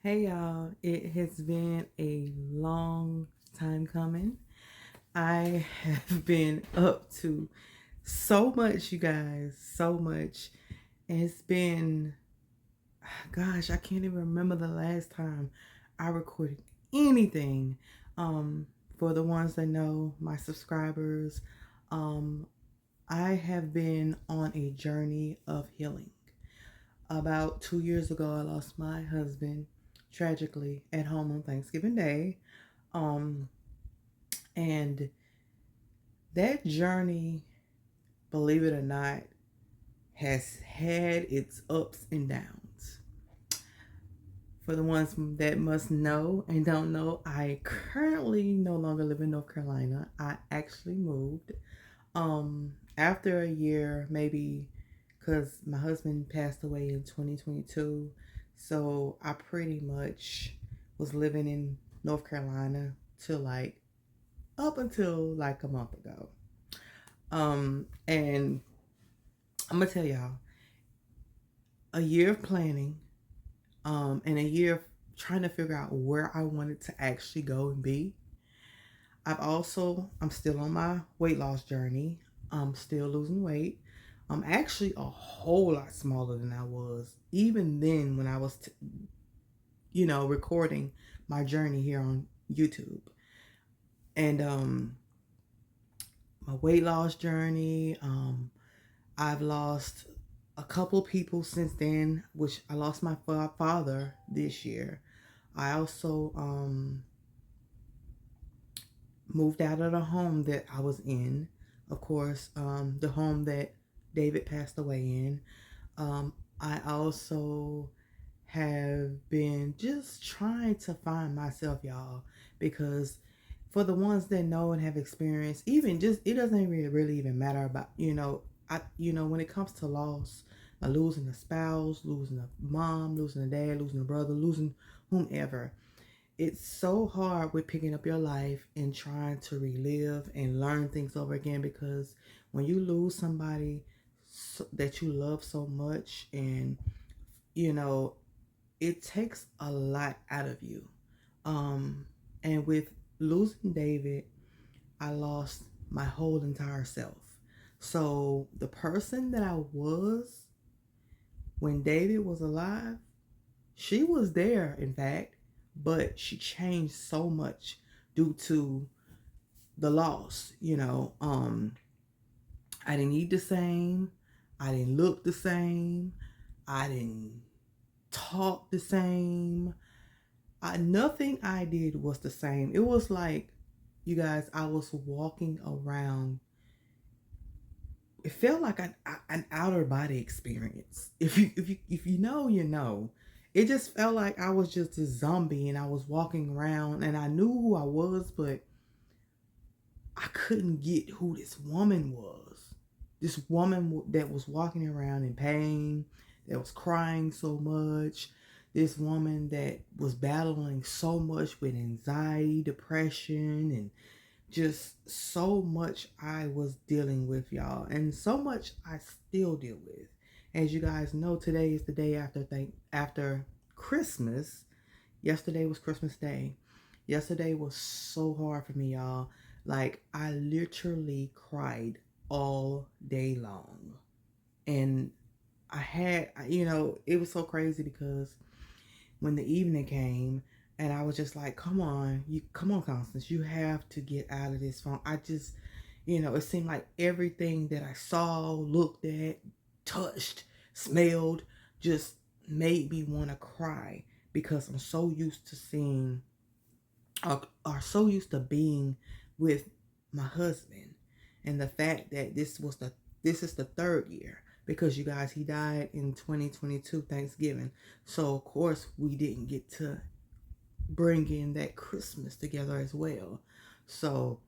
Hey y'all, it has been a long time coming. I have been up to so much, you guys, so much. And it's been, gosh, I can't even remember the last time I recorded anything. For the ones that know, my subscribers, um, I have been on a journey of healing. About 2 years ago, I lost my husband tragically at home on Thanksgiving Day. Um, and that journey, believe it or not, has had its ups and downs. For the ones that must know and don't know, I currently no longer live in North Carolina. I actually moved after a year, maybe because my husband passed away in 2022. So I pretty much was living in North Carolina till like up until like a month ago. And I'm gonna tell y'all, a year of planning, and a year of trying to figure out where I wanted to actually go and be. I'm still on my weight loss journey. I'm still losing weight. I'm actually a whole lot smaller than I was even then when I was, recording my journey here on YouTube. And my weight loss journey, I've lost a couple people since then, which I lost my father this year. I also moved out of the home that I was in. Of course, the home that David passed away in. I also have been just trying to find myself, y'all, because for the ones that know and have experienced, even just it doesn't really even matter about when it comes to loss, losing a spouse, losing a mom, losing a dad, losing a brother, losing whomever. It's so hard with picking up your life and trying to relive and learn things over again, because when you lose somebody that you love so much, and you know it takes a lot out of you. And with losing David, I lost my whole entire self. So the person that I was when David was alive, she was there, in fact, but she changed so much due to the loss. I didn't eat the same. I didn't look the same. I didn't talk the same. Nothing I did was the same. It was like, you guys, I was walking around. It felt like an outer body experience. If you know, you know. It just felt like I was just a zombie and I was walking around and I knew who I was, but I couldn't get who this woman was. This woman that was walking around in pain, that was crying so much. This woman that was battling so much with anxiety, depression, and just so much I was dealing with, y'all. And so much I still deal with. As you guys know, today is the day after Christmas. Yesterday was Christmas Day. Yesterday was so hard for me, y'all. Like, I literally cried all day long. And it was so crazy because when the evening came, and I was just like, come on, Constance, you have to get out of this phone. I just, it seemed like everything that I saw, looked at, touched, smelled, just made me want to cry, because I'm so used to seeing, or so used to being with my husband, and the fact that this is the third year, because you guys, he died in 2022 Thanksgiving. So of course we didn't get to bring in that Christmas together as well. So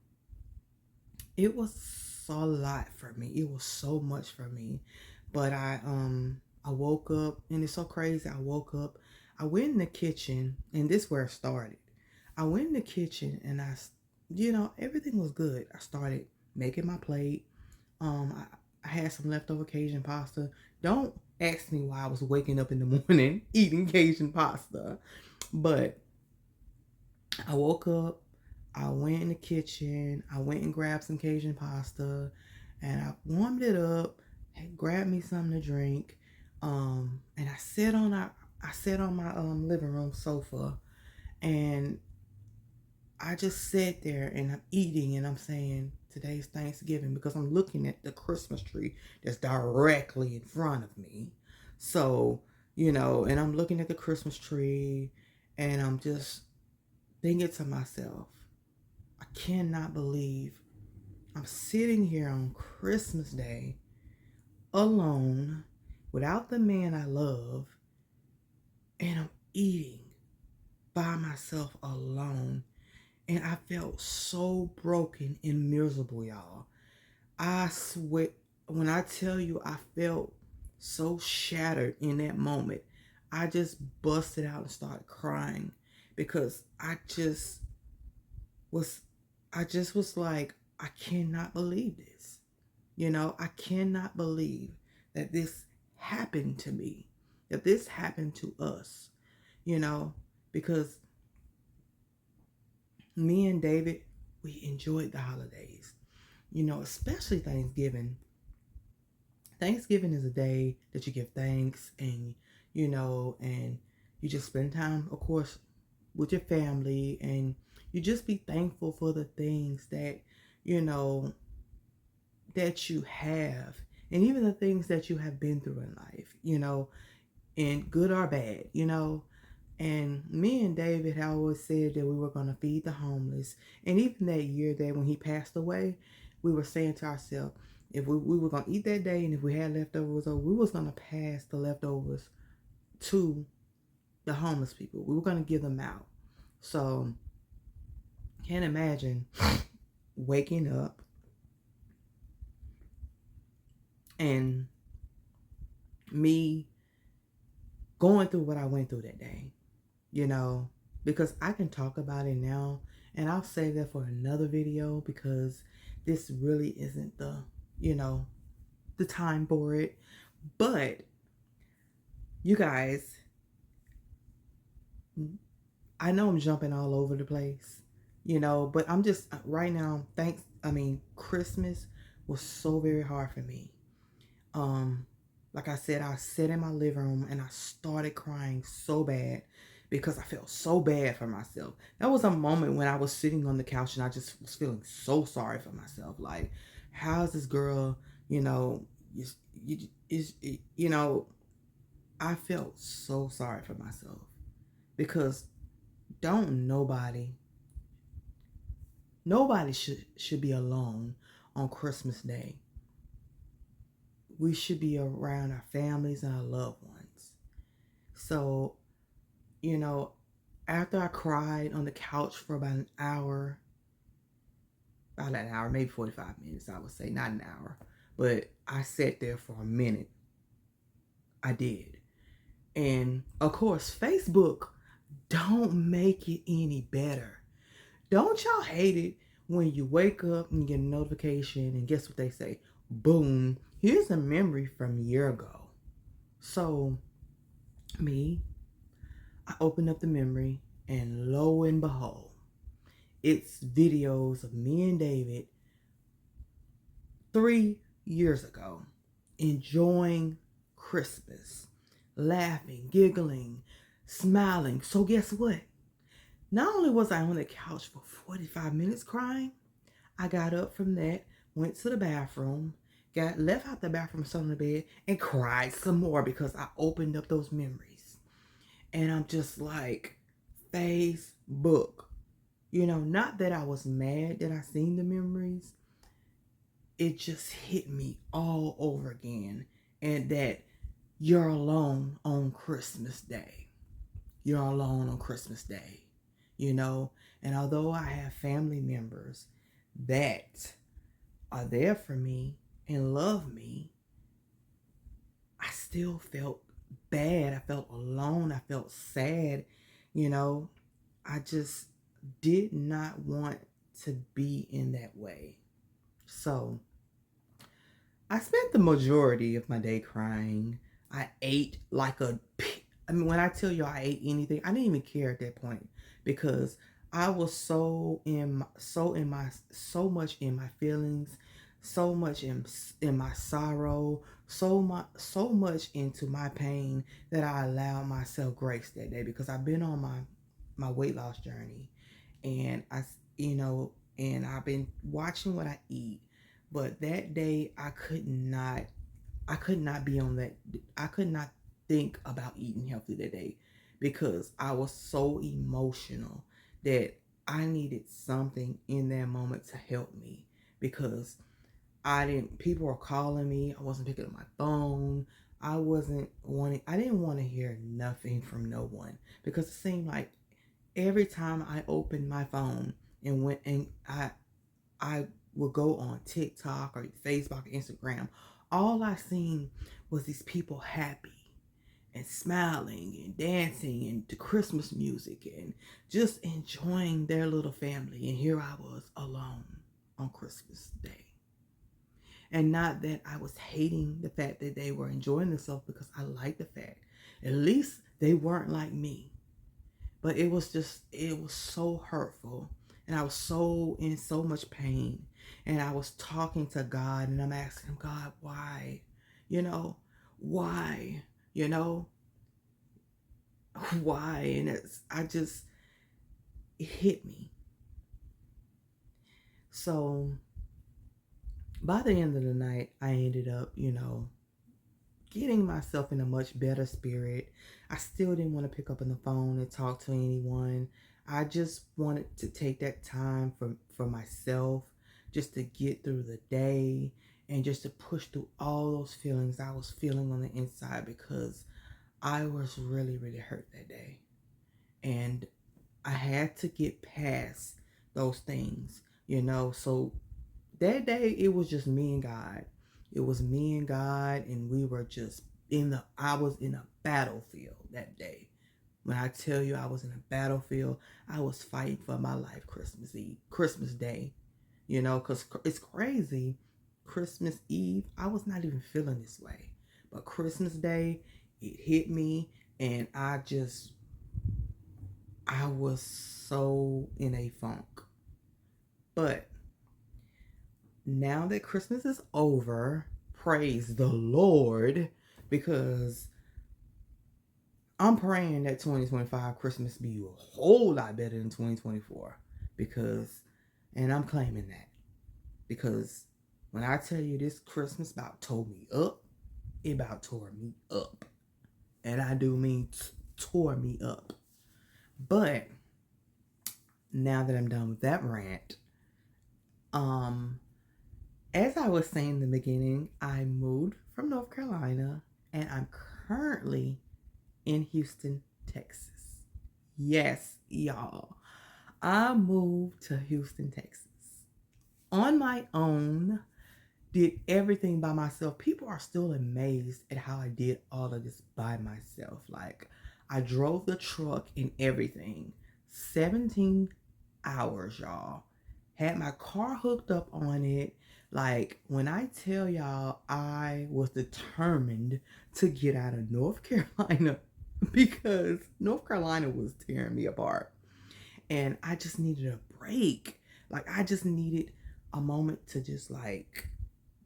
it was a lot for me. It was so much for me. But I woke up, and it's so crazy. I woke up, I went in the kitchen, and this is where it started. I went in the kitchen and everything was good. I started making my plate. I had some leftover Cajun pasta. Don't ask me why I was waking up in the morning eating Cajun pasta. But I woke up, I went in the kitchen, I went and grabbed some Cajun pasta, and I warmed it up, and grabbed me something to drink, and I sat on my living room sofa, and I just sat there and I'm eating and I'm saying today's Thanksgiving because I'm looking at the Christmas tree that's directly in front of me. So, and I'm looking at the Christmas tree and I'm just thinking to myself, I cannot believe I'm sitting here on Christmas Day alone without the man I love and I'm eating by myself alone. And I felt so broken and miserable, y'all. I swear, when I tell you I felt so shattered in that moment, I just busted out and started crying because was, I just was like, I cannot believe this. I cannot believe that this happened to me, that this happened to us, because me and David, we enjoyed the holidays, especially Thanksgiving. Thanksgiving is a day that you give thanks and you just spend time, of course, with your family and you just be thankful for the things that, you know, that you have and even the things that you have been through in life, and good or bad. And me and David had always said that we were going to feed the homeless. And even that year that when he passed away, we were saying to ourselves, if we were going to eat that day and if we had leftovers, we was going to pass the leftovers to the homeless people. We were going to give them out. So, can't imagine waking up and me going through what I went through that day, because I can talk about it now and I'll save that for another video because this really isn't the time for it. But you guys, I know I'm jumping all over the place, but I'm just right now, Christmas was so very hard for me. Like I said, I sat in my living room and I started crying so bad because I felt so bad for myself. That was a moment when I was sitting on the couch and I just was feeling so sorry for myself. Like, how's this girl, I felt so sorry for myself because nobody should be alone on Christmas Day. We should be around our families and our loved ones. So, after I cried on the couch for about an hour, maybe 45 minutes, I would say, not an hour, but I sat there for a minute. I did. And of course, Facebook don't make it any better. Don't y'all hate it when you wake up and you get a notification and guess what they say? Boom, here's a memory from a year ago. So, I opened up the memory and lo and behold, it's videos of me and David 3 years ago enjoying Christmas, laughing, giggling, smiling. So guess what? Not only was I on the couch for 45 minutes crying, I got up from that, went to the bathroom, left out the bathroom, sat on the bed, and cried some more because I opened up those memories. And I'm just like, Facebook. Not that I was mad that I seen the memories. It just hit me all over again. And that you're alone on Christmas Day. You're alone on Christmas Day. And although I have family members that are there for me and love me, I still felt bad. I felt alone. I felt sad. I just did not want to be in that way. So I spent the majority of my day crying. I ate like a I mean, when I tell you I ate anything, I didn't even care at that point because I was so much in my feelings, so much in my sorrow, so much into my pain that I allowed myself grace that day because I've been on my weight loss journey, and you know, and I've been watching what I eat, but that day I could not be on that. I could not think about eating healthy that day because I was so emotional that I needed something in that moment to help me because people were calling me. I wasn't picking up my phone. I didn't want to hear nothing from no one because it seemed like every time I opened my phone and went and I would go on TikTok or Facebook or Instagram, all I seen was these people happy and smiling and dancing and to Christmas music and just enjoying their little family. And here I was alone on Christmas Day. And not that I was hating the fact that they were enjoying themselves because I like the fact. At least they weren't like me. But it was so hurtful. And I was so in so much pain. And I was talking to God and I'm asking him, God, why? You know, why? You know, why? And it hit me. So by the end of the night, I ended up, getting myself in a much better spirit. I still didn't want to pick up on the phone and talk to anyone. I just wanted to take that time for myself, just to get through the day and just to push through all those feelings I was feeling on the inside because I was really, really hurt that day. And I had to get past those things, So that day, it was just me and God. It was me and God, and we were just I was in a battlefield that day. When I tell you I was in a battlefield, I was fighting for my life Christmas Day, because it's crazy. Christmas Eve, I was not even feeling this way. But Christmas Day, it hit me, and I was so in a funk. But now that Christmas is over, praise the Lord, because I'm praying that 2025 Christmas be a whole lot better than 2024. And I'm claiming that. Because when I tell you this Christmas about tore me up, it about tore me up. And I do mean tore me up. But now that I'm done with that rant, as I was saying in the beginning, I moved from North Carolina and I'm currently in Houston, Texas. Yes, y'all. I moved to Houston, Texas on my own, did everything by myself. People are still amazed at how I did all of this by myself. Like, I drove the truck and everything. 17 hours, y'all. Had my car hooked up on it. Like, when I tell y'all I was determined to get out of North Carolina because North Carolina was tearing me apart. And I just needed a break. Like, I just needed a moment to just, like,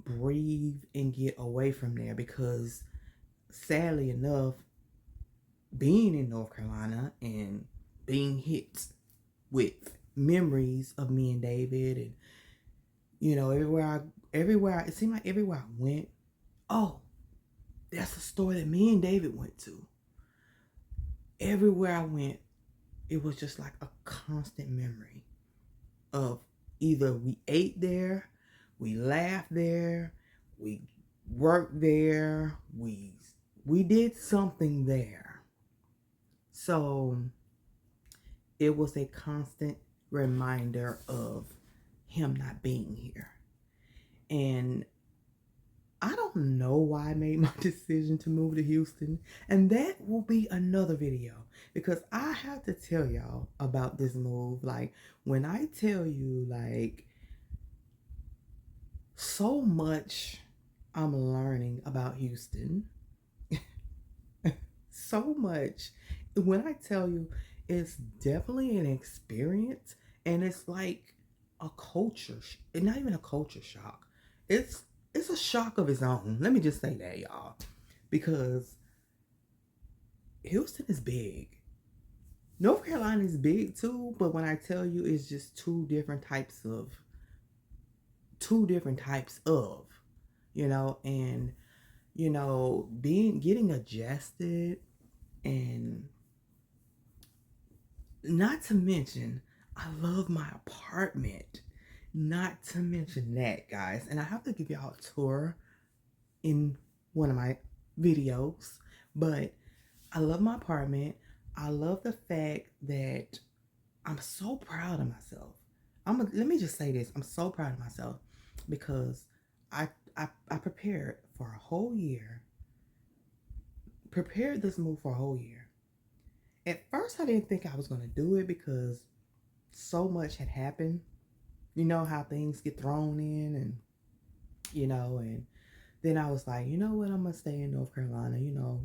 breathe and get away from there because, sadly enough, being in North Carolina and being hit with memories of me and David and everywhere it seemed like everywhere I went, oh, that's a store that me and David went to. Everywhere I went, it was just like a constant memory of either we ate there, we laughed there, we worked there, we did something there. So it was a constant reminder of him not being here. And I don't know why I made my decision to move to Houston. And that will be another video because I have to tell y'all about this move. Like, when I tell you, like, so much I'm learning about Houston. so much. When I tell you, it's definitely an experience, and it's like a culture, not even a culture shock. It's it's a shock of its own. Let me just say that, y'all, because Houston is big. North Carolina is big too, but when I tell you, it's just two different types of, and being getting adjusted, and not to mention, I love my apartment. Not to mention that, guys. And I have to give y'all a tour in one of my videos. But I love my apartment. I love the fact that I'm so proud of myself. Let me just say this. I'm so proud of myself because I prepared for a whole year. Prepared this move for a whole year. At first, I didn't think I was going to do it because so much had happened. You know how things get thrown in, and then I was like, you know what, I'm going to stay in North Carolina.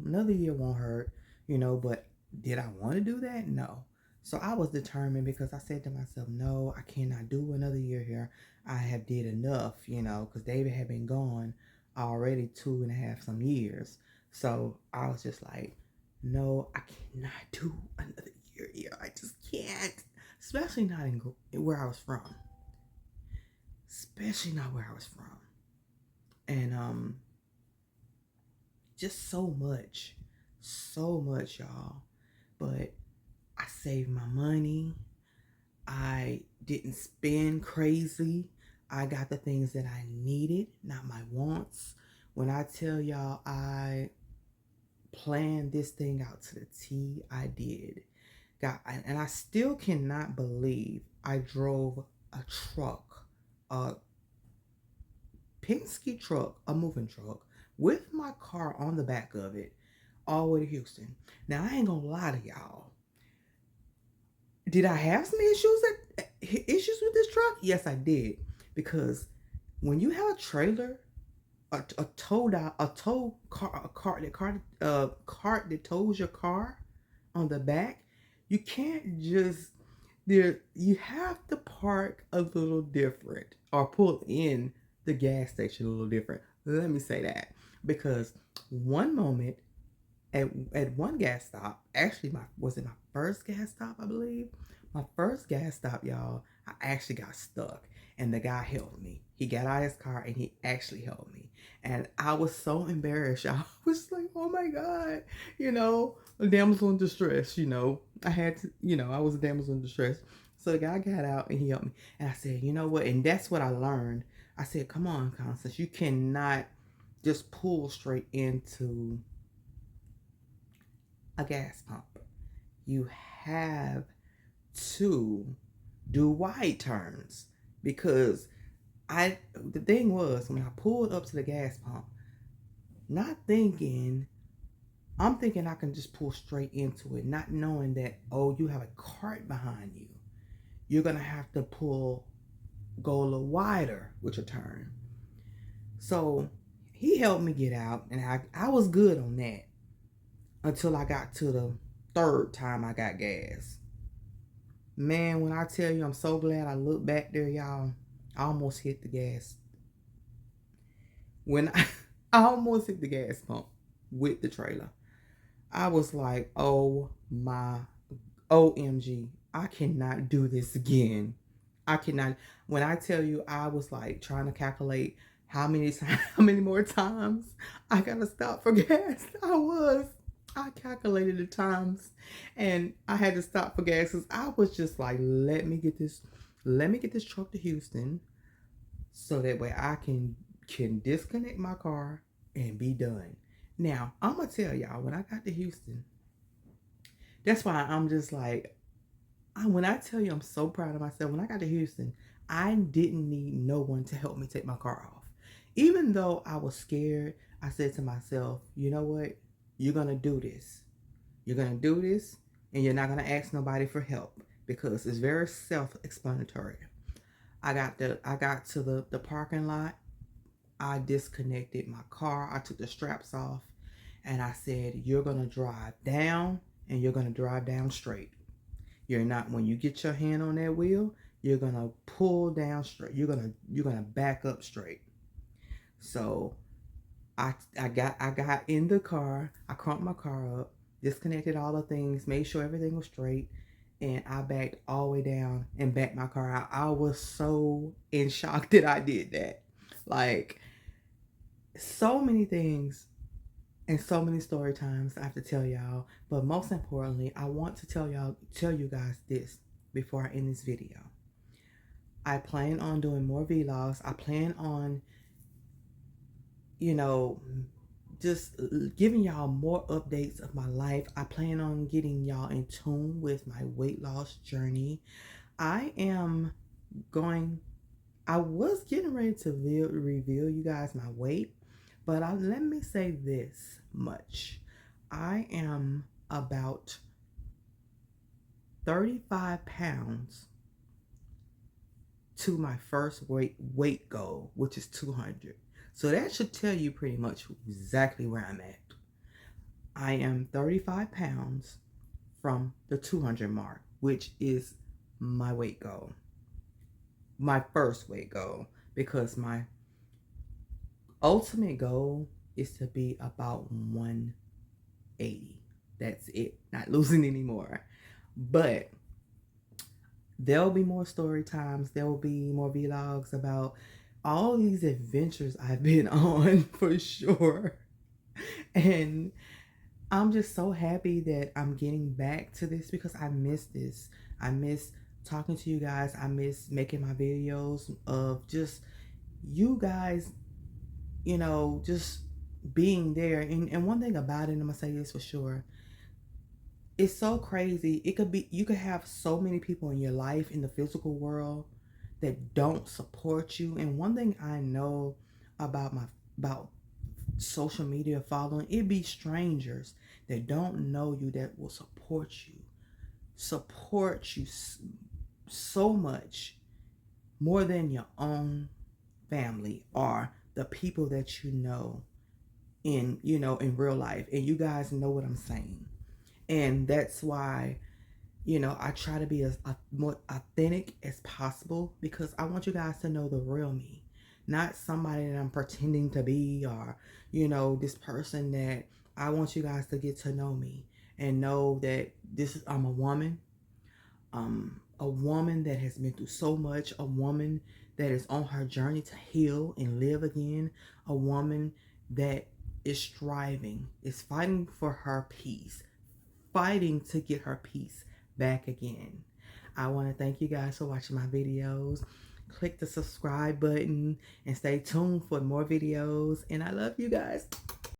Another year won't hurt, but did I want to do that? No. So I was determined because I said to myself, no, I cannot do another year here. I have did enough, because David had been gone already 2.5 some years. So I was just like, no, I cannot do another year here. I just can't, especially not in where I was from. Especially not where I was from. And just so much, y'all. But I saved my money. I didn't spend crazy. I got the things that I needed, not my wants. When I tell y'all I planned this thing out to the T, I did. And I still cannot believe I drove a truck, a Penske truck, a moving truck, with my car on the back of it, all the way to Houston. Now, I ain't gonna lie to y'all. Did I have some issues with this truck? Yes, I did. Because when you have a trailer, a cart that tows your car on the back, you can't just you have to park a little different or pull in the gas station a little different. Let me say that, because one moment at one gas stop, actually was it my first gas stop, I believe. My first gas stop, y'all, I actually got stuck and the guy helped me. He got out of his car and he actually helped me. And I was so embarrassed, y'all. I was like, oh my God, a damsel in distress, I had to, I was a damsel in distress. So the guy got out and he helped me. And I said, you know what? And that's what I learned. I said, come on, Constance, you cannot just pull straight into a gas pump. You have to do wide turns, because the thing was, when I pulled up to the gas pump, I'm thinking I can just pull straight into it, not knowing that, oh, you have a cart behind you. You're going to have to go a little wider with your turn. So he helped me get out, and I was good on that until I got to the third time I got gas. Man, when I tell you, I'm so glad I looked back there, y'all. I almost hit the gas. When I almost hit the gas pump with the trailer, I was like, oh my OMG, I cannot do this again. I cannot. When I tell you, I was like trying to calculate how many more times I gotta stop for gas. I calculated the times, and I had to stop for gas because I was just like, let me get this truck to Houston, so that way I can disconnect my car and be done. Now, I'm gonna tell y'all, when I got to Houston, that's why I'm just like, when I tell you I'm so proud of myself, when I got to Houston, I didn't need no one to help me take my car off. Even though I was scared, I said to myself, you know what? You're going to do this. You're going to do this, and you're not going to ask nobody for help, because it's very self-explanatory. I got to the parking lot. I disconnected my car. I took the straps off, And I said, you're going to drive down and you're going to drive down straight. You're not, when you get your hand on that wheel, you're going to pull down straight. You're going to back up straight. So I got in the car. I cranked my car up, disconnected all the things, made sure everything was straight, and I backed all the way down and backed my car out. I was so in shock that I did that. Like, so many things and so many story times I have to tell y'all. But most importantly, I want to tell you guys this before I end this video. I plan on doing more vlogs. I plan on, just giving y'all more updates of my life. I plan on getting y'all in tune with my weight loss journey. I was getting ready to reveal you guys my weight, but let me say this much. I am about 35 pounds to my first weight goal, which is 200. So that should tell you pretty much exactly where I'm at. I am 35 pounds from the 200 mark, which is my weight goal. My first weight goal, because my ultimate goal is to be about 180. That's it. Not losing anymore. But there'll be more story times. There will be more vlogs about all these adventures I've been on, for sure. And I'm just so happy that I'm getting back to this, because I miss this. I miss talking to you guys. I miss making my videos of just you guys, just being there. And one thing about it, I'm gonna say this for sure, it's so crazy. You could have so many people in your life in the physical world that don't support you. And one thing I know about social media following, it be strangers that don't know you that will support you so much more than your own family or the people that you know in real life. And you guys know what I'm saying. And that's why I try to be as more authentic as possible, because I want you guys to know the real me, not somebody that I'm pretending to be, or this person that I want you guys to get to know me and know that I'm a woman, that has been through so much, a woman that is on her journey to heal and live again, a woman that is striving, is fighting for her peace, fighting to get her peace back again. I want to thank you guys for watching my videos. Click the subscribe button and stay tuned for more videos. And I love you guys.